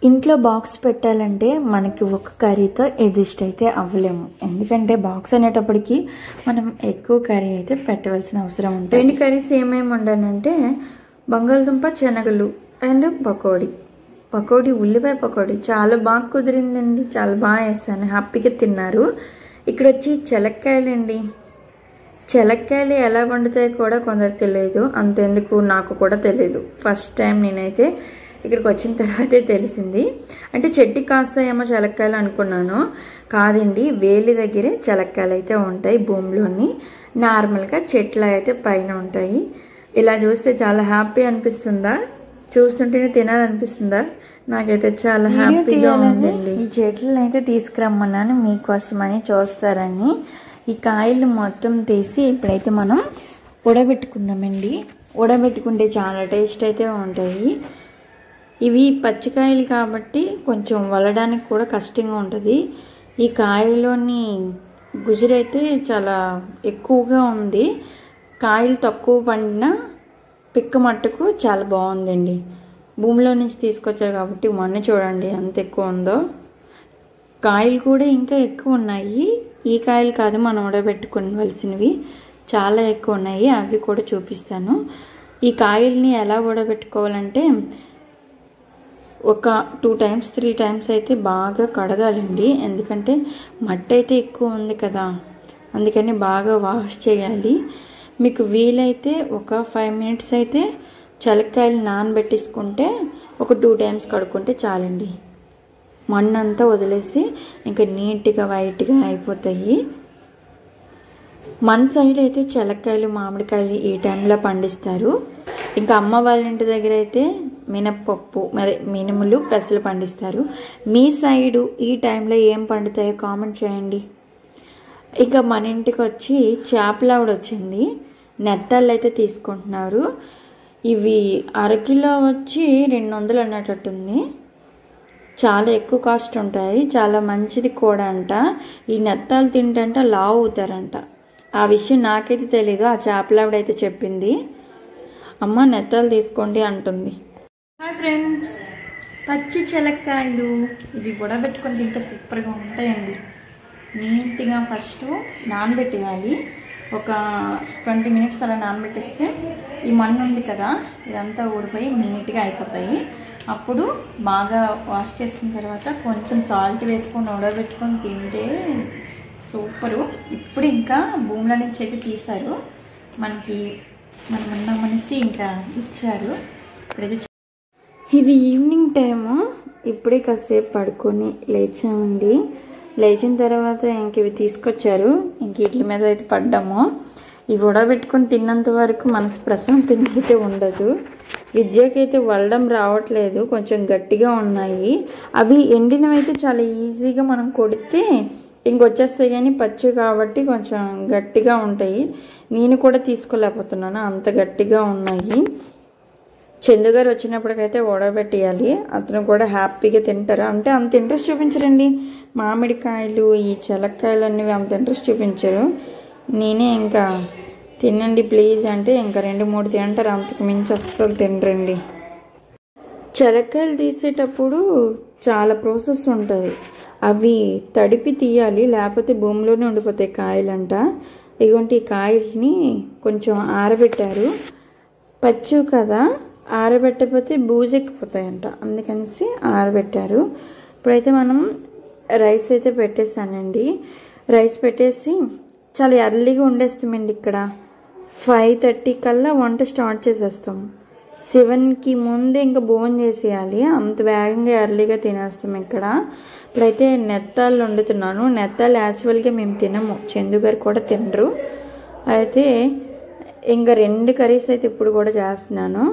ఇంట్లో బాక్స్ పెట్టాలంటే మనకి ఒక కర్రీతో అడ్జస్ట్ అయితే అవ్వలేము. ఎందుకంటే బాక్స్ అనేటప్పటికి మనం ఎక్కువ కర్రీ అయితే పెట్టవలసిన అవసరం ఉంటుంది. 2 కర్రీస్ ఏమేమి వండానంటే బంగాళదుంప శనగలు అండ్ పకోడీ ఉల్లిపాయ పకోడీ చాలా బాగా కుదిరిందండి. చాలా బాగా వేస్తాను, హ్యాపీగా తిన్నారు. ఇక్కడ వచ్చి చెలక్కాయలండి. చెలక్కాయలు ఎలా వండుతాయో కూడా కొందరు తెలియదు, అంతెందుకు నాకు కూడా తెలియదు. ఫస్ట్ టైం నేనైతే ఇక్కడికి వచ్చిన తర్వాతే తెలిసింది. అంటే చెట్టుకి కాస్తాయేమో చెలక్కాయలు అనుకున్నాను, కాదండి వేలి దగ్గరే చెలక్కాయలు అయితే ఉంటాయి భూమిలోని. నార్మల్గా చెట్లు అయితే పైన ఉంటాయి. ఇలా చూస్తే చాలా హ్యాపీ అనిపిస్తుందా, చూస్తుంటేనే తినాలనిపిస్తుందా? నాకైతే చాలా హ్యాపీగా ఉందండి. ఈ చెట్లను అయితే తీసుకురమ్మన్నాను మీకోసమని, చూస్తారని. ఈ కాయలు మొత్తం తీసి ఇప్పుడైతే మనం ఉడబెట్టుకుందామండి. ఉడబెట్టుకుంటే చాలా టేస్ట్ అయితే ఉంటాయి. ఇవి పచ్చికాయలు కాబట్టి కొంచెం వలడానికి కూడా కష్టంగా ఉంటుంది. ఈ కాయలోని గుజరైతే చాలా ఎక్కువగా ఉంది. కాయలు తక్కువ పండిన పిక్క మట్టుకు చాలా బాగుందండి. భూమిలో నుంచి తీసుకొచ్చారు కాబట్టి మొన్న చూడండి ఎంత ఎక్కువ ఉందో. కాయలు కూడా ఇంకా ఎక్కువ ఉన్నాయి. ఈ కాయలు కాదు మనం ఉడబెట్టుకోవలసినవి, చాలా ఎక్కువ ఉన్నాయి. అవి కూడా చూపిస్తాను. ఈ కాయల్ని ఎలా ఉడబెట్టుకోవాలంటే ఒక 2 times 3 times అయితే బాగా కడగాలండి. ఎందుకంటే మట్టి అయితే ఎక్కువ ఉంది కదా, అందుకని బాగా వాష్ చేయాలి. మీకు వీలైతే ఒక 5 minutes అయితే చెలక్కాయలు నానబెట్టేసుకుంటే ఒక 2 times కడుక్కుంటే చాలండి. మన్నంతా వదిలేసి ఇంకా నీట్గా వైట్గా అయిపోతాయి. మన సైడ్ అయితే చెలక్కాయలు మామిడికాయలు ఈ టైంలో పండిస్తారు. ఇంకా అమ్మ వాళ్ళ ఇంటి దగ్గర అయితే మినప్పప్పు మినుములు పెసలు పండిస్తారు. మీ సైడు ఈ టైంలో ఏం పండుతాయో కామెంట్ చేయండి. ఇంకా మన ఇంటికి వచ్చి చేపలావిడ వచ్చింది. నెత్తాళ్ళు అయితే తీసుకుంటున్నారు. ఇవి అరకిలో వచ్చి 200 అన్నట్టుంది. చాలా ఎక్కువ కాస్ట్ ఉంటాయి, చాలా మంచిది కూడా అంట. ఈ నెత్తాలు తింటంట లావు అవుతారంట. ఆ విషయం నాకైతే తెలీదు, ఆ చేపలావిడ అయితే చెప్పింది. అమ్మ నెత్తాలు తీసుకోండి అంటుంది. హాయ్ ఫ్రెండ్స్, పచ్చి చెలక్కాయలు ఇవి ఉడబెట్టుకొని తింటే సూపర్గా ఉంటాయండి. నీట్గా ఫస్ట్ నానబెట్టేయాలి. ఒక 20 minutes అలా నానబెట్టేస్తే ఈ మన్ను ఉంది కదా ఇదంతా ఊడిపోయి నీట్గా అయిపోతాయి. అప్పుడు బాగా వాష్ చేసుకున్న తర్వాత కొంచెం సాల్ట్ వేసుకొని ఉడబెట్టుకొని తింటే సూపరు. ఇప్పుడు ఇంకా భూమిలో నుంచి అయితే తీశారు, మనం ఉన్నామనేసి ఇంకా ఇచ్చారు. ఇప్పుడైతే ఇది ఈవినింగ్ టైము. ఇప్పుడే కాసేపు పడుకొని లేచామండి. లేచిన తర్వాత ఇంక ఇవి తీసుకొచ్చారు. ఇంక వీటి మీద అయితే పడ్డాము. ఇవి ఉడబెట్టుకొని తిన్నంత వరకు మనసు ప్రశాంతంగా అయితే ఉండదు. విద్యకైతే వల్లడం రావట్లేదు, కొంచెం గట్టిగా ఉన్నాయి. అవి ఎండినవైతే చాలా ఈజీగా మనం కొడితే ఇంకొచ్చేస్తాయి, కానీ పచ్చి కాబట్టి కొంచెం గట్టిగా ఉంటాయి. నేను కూడా తీసుకోలేకపోతున్నాను, అంత గట్టిగా ఉన్నాయి. చందుగారు వచ్చినప్పటికైతే ఉడబెట్టేయాలి, అతను కూడా హ్యాపీగా తింటారు. అంటే అంత ఇంట్రెస్ట్ చూపించరండి. మామిడికాయలు ఈ చెలక్కాయలు అనేవి అంత ఇంట్రెస్ట్ చూపించరు. నేనే ఇంకా తినండి ప్లీజ్ అంటే ఇంకా 2-3 తింటారు, అంతకు మించి అస్సలు తినరండి. చెలక్కాయలు తీసేటప్పుడు చాలా ప్రాసెస్ ఉంటుంది. అవి తడిపి తీయాలి, లేకపోతే భూమిలోనే ఉండిపోతాయి కాయలంట. ఇటువంటి ఈ కాయల్ని కొంచెం ఆరబెట్టారు. పచ్చి కదా, ఆరబెట్టకపోతే బూజెక్కిపోతాయంట, అందుకనేసి ఆరబెట్టారు. ఇప్పుడైతే మనం రైస్ అయితే పెట్టేశానండి. రైస్ పెట్టేసి చాలా ఎర్లీగా వండేస్తామండి. ఇక్కడ 5:30 కల్లా వంట స్టార్ట్ చేసేస్తాం. 7కి ముందే ఇంకా భోజనం చేసేయాలి, అంత వేగంగా ఎర్లీగా తినేస్తాం ఇక్కడ. ఇప్పుడైతే నెత్తాళ్ళు వండుతున్నాను. నెత్తాళ్ళు యాక్చువల్గా మేము తినము, చందుగారు కూడా తినరు. అయితే ఇంకా 2 కర్రీస్ అయితే ఇప్పుడు కూడా చేస్తున్నాను.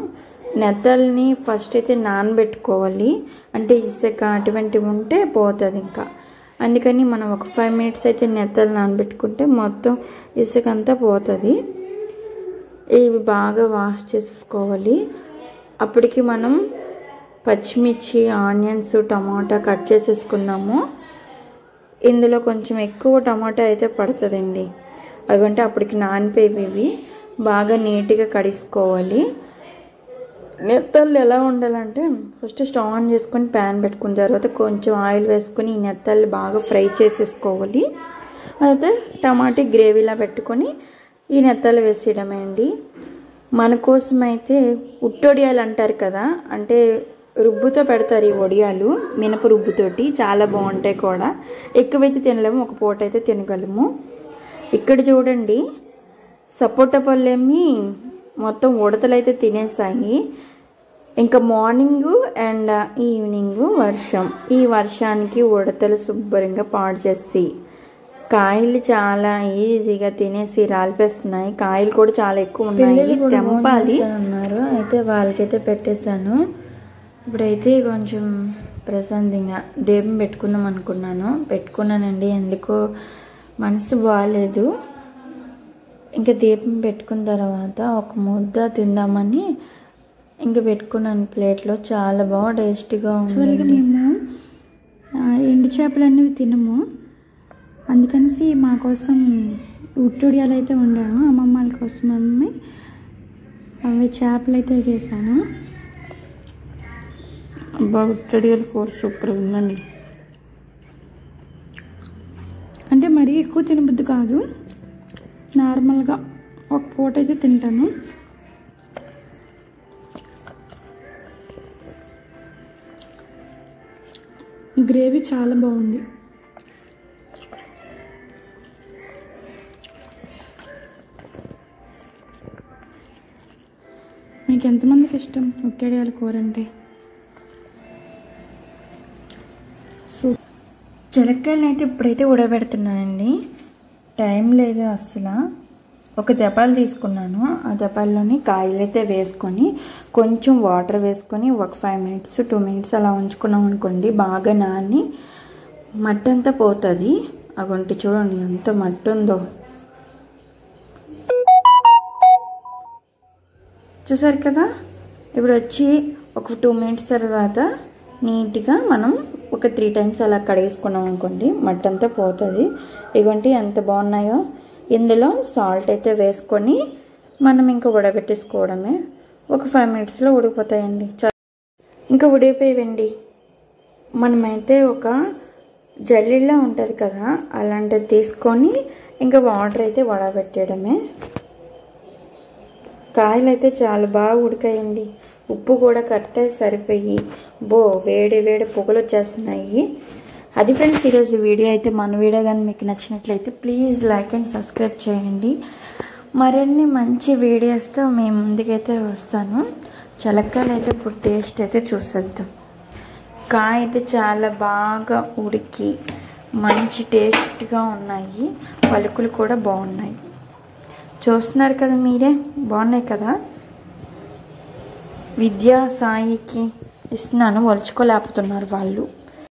నెత్తల్ని ఫస్ట్ అయితే నానబెట్టుకోవాలి, అంటే ఇసుక అటువంటివి ఉంటే పోతుంది ఇంకా. అందుకని మనం ఒక 5 minutes అయితే నెత్తలు నానబెట్టుకుంటే మొత్తం ఇసుక అంతా పోతుంది. ఇవి బాగా వాష్ చేసేసుకోవాలి. అప్పటికి మనం పచ్చిమిర్చి, ఆనియన్స్, టమాటా కట్ చేసేసుకుందాము. ఇందులో కొంచెం ఎక్కువ టమాటా అయితే పడుతుందండి. అదంటే అప్పటికి నానిపోయేవి బాగా నీట్గా కడుక్కోవాలి. నెత్తళ్ళు ఎలా ఉండాలంటే ఫస్ట్ స్టవ్ ఆన్ చేసుకొని ప్యాన్ పెట్టుకున్న తర్వాత కొంచెం ఆయిల్ వేసుకొని ఈ నెత్తళ్ళు బాగా ఫ్రై చేసేసుకోవాలి. అయితే టమాటా గ్రేవీలా పెట్టుకొని ఈ నెత్తళ్ళు వేసేయడమే అండి. మన కోసం అయితే ఉట్టొడియాలు అంటారు కదా, అంటే రుబ్బుతో పెడతారు ఈ వడియాలు, మినప రుబ్బుతోటి చాలా బాగుంటాయి కూడా. ఎక్కువైతే తినలేము, ఒక పూట అయితే తినగలము. ఇక్కడ చూడండి సపోటా పళ్ళేమి మొత్తం ఉడతలు అయితే తినేసాయి. ఇంకా మార్నింగ్ అండ్ ఈవినింగ్ వర్షం, ఈ వర్షానికి ఉడతలు శుభ్రంగా పాడు చేసి కాయలు చాలా ఈజీగా తినేసి రాలిపేస్తున్నాయి. కాయలు కూడా చాలా ఎక్కువ ఉన్నాయి, తెంపాలి అన్నారు. అయితే వాళ్ళకైతే పెట్టేశాను. ఇప్పుడైతే కొంచెం ప్రశాంతంగా దీపం పెట్టుకుందాం అనుకున్నాను, పెట్టుకున్నానండి. ఎందుకో మనసు బాగాలేదు. ఇంకా దీపం పెట్టుకున్న తర్వాత ఒక ముద్ద తిందామని ఇంకా పెట్టుకున్నాను ప్లేట్లో. చాలా బాగా టేస్టీగా ఉంది. మేము ఎండు చేపలు అనేవి తినము, అందుకనేసి మా కోసం ఉట్టొడియాలు అయితే వండాను. అమ్మమ్మ వాళ్ళ కోసం అవి చేపలు అయితే చేశాను. అబ్బా ఉట్టొడియాల కూర సూపర్ ఉందండి. అంటే మరీ ఎక్కువ తినబుద్ధి కాదు, నార్మల్గా ఒక పూట అయితే తింటాను. గ్రేవీ చాలా బాగుంది. మీకు ఎంతమందికి ఇష్టం ఉట్టొడియాల కూర అంటే? చెనక్కాయలను అయితే ఇప్పుడైతే ఉడబెడుతున్నానండి. టైం లేదు అసలు. ఒక దెబ్బలు తీసుకున్నాను, ఆ దెబ్బల్లోని కాయలు అయితే వేసుకొని కొంచెం వాటర్ వేసుకొని ఒక 5 minutes 2 minutes అలా ఉంచుకున్నాం అనుకోండి, బాగా నాని మట్టి అంతా పోతుంది. అగొంటి చూడండి ఎంత మట్టి ఉందో, చూసారు కదా. ఇప్పుడు వచ్చి ఒక 2 minutes తర్వాత నీట్గా మనం ఒక 3 times అలా కడిగేసుకున్నాం అనుకోండి, మట్టి అంతా పోతుంది. ఇగోంటి ఎంత బాగున్నాయో. ఇందులో సాల్ట్ అయితే వేసుకొని మనం ఇంకా ఉడబెట్టేసుకోవడమే. ఒక 5 minutesలో ఉడికిపోతాయండి. ఇంకా ఉడికిపోయివండి. మనమైతే ఒక జల్లీలా ఉంటుంది కదా, అలాంటిది తీసుకొని ఇంకా వాటర్ అయితే వడబెట్టేయడమే. కాయలు అయితే చాలా బాగా ఉడికాయండి. ఉప్పు కూడా కరెక్ట్గా సరిపోయి వేడి వేడి పొగలు వచ్చేస్తున్నాయి. అది ఫ్రెండ్స్ ఈరోజు వీడియో అయితే. మన వీడియో కానీ మీకు నచ్చినట్లయితే ప్లీజ్ లైక్ అండ్ సబ్స్క్రైబ్ చేయండి. మరిన్ని మంచి వీడియోస్తో మేము ముందుకైతే వస్తాను. చెనక్కాయలు అయితే ఇప్పుడు టేస్ట్ అయితే చూసేద్దాం. కాయ అయితే చాలా బాగా ఉడికి మంచి టేస్ట్గా ఉన్నాయి, పలుకులు కూడా బాగున్నాయి. చూస్తున్నారు కదా మీరే, బాగున్నాయి కదా. విద్యా సాయికి ఇస్తున్నాను, వలుచుకోలేకపోతున్నారు వాళ్ళు.